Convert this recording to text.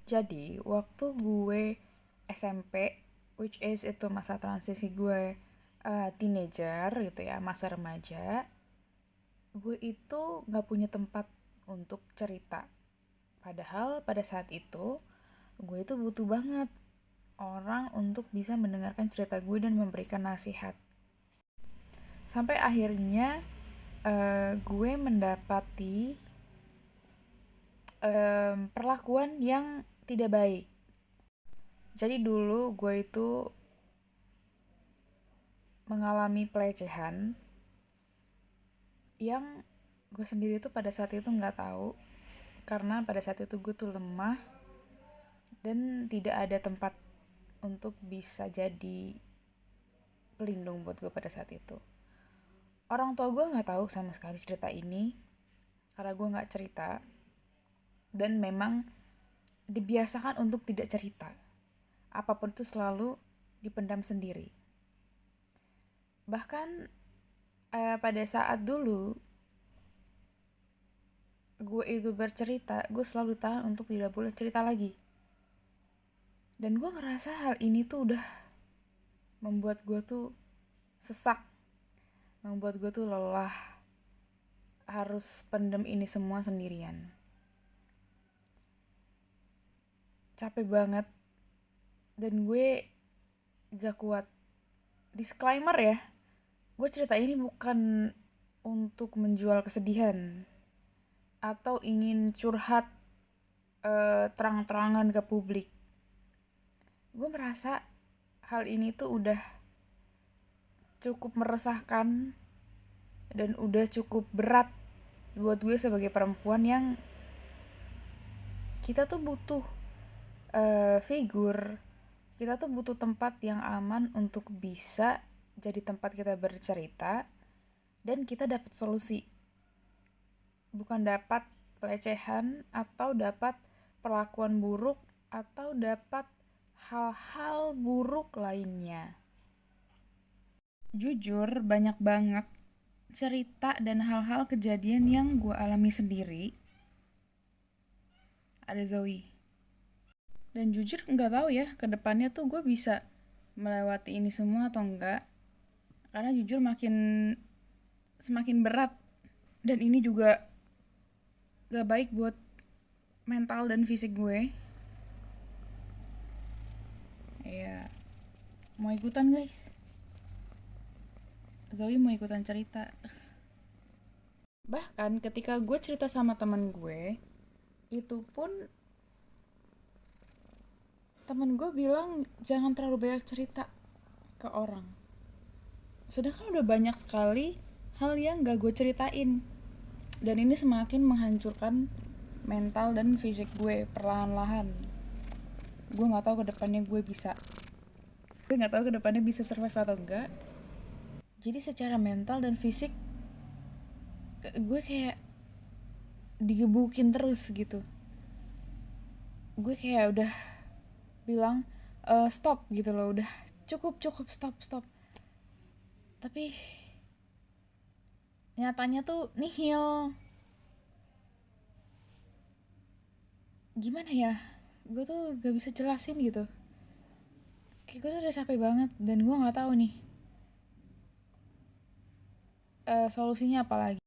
Jadi, waktu gue SMP, which is itu masa transisi gue teenager gitu ya, masa remaja, gue itu gak punya tempat untuk cerita. Padahal pada saat itu, gue itu butuh banget orang untuk bisa mendengarkan cerita gue dan memberikan nasihat. Sampai akhirnya gue mendapati perlakuan yang tidak baik. Jadi dulu gue itu mengalami pelecehan yang gue sendiri tuh pada saat itu nggak tahu, karena pada saat itu gue tuh lemah dan tidak ada tempat untuk bisa jadi pelindung buat gue pada saat itu. Orang tua gue nggak tahu sama sekali cerita ini karena gue nggak cerita, dan memang dibiasakan untuk tidak cerita. Apapun itu selalu dipendam sendiri. Bahkan pada saat dulu gue itu bercerita, gue selalu tahan untuk tidak boleh cerita lagi. Dan gue ngerasa hal ini tuh udah membuat gue tuh sesak, membuat gue tuh lelah, harus pendem ini semua sendirian. Capek banget, dan gue gak kuat. Disclaimer ya, gue cerita ini bukan untuk menjual kesedihan atau ingin curhat terang-terangan ke publik. Gue merasa hal ini tuh udah cukup meresahkan dan udah cukup berat buat gue sebagai perempuan yang kita tuh butuh figur, kita tuh butuh tempat yang aman untuk bisa jadi tempat kita bercerita dan kita dapat solusi, bukan dapat pelecehan atau dapat perlakuan buruk atau dapat hal-hal buruk lainnya. Jujur, banyak banget cerita dan hal-hal kejadian yang gue alami sendiri. Ada Zoe. Dan jujur nggak tahu ya kedepannya tuh gue bisa melewati ini semua atau enggak. Karena jujur semakin berat, dan ini juga gak baik buat mental dan fisik gue. Ya, mau ikutan guys? Zoe mau ikutan cerita. Bahkan ketika gue cerita sama teman gue, itu pun teman gue bilang jangan terlalu banyak cerita ke orang. Sedangkan udah banyak sekali hal yang gak gue ceritain. Dan ini semakin menghancurkan mental dan fisik gue perlahan-lahan. Gue gak tahu kedepannya gue gak tahu kedepannya bisa survive atau enggak. Jadi secara mental dan fisik gue kayak digebukin terus gitu. Gue kayak udah bilang stop gitu loh, udah cukup stop. Tapi nyatanya tuh nihil. Gimana ya, gue tuh gak bisa jelasin gitu. Kayak gue tuh udah capek banget dan gue nggak tahu nih solusinya apa lagi.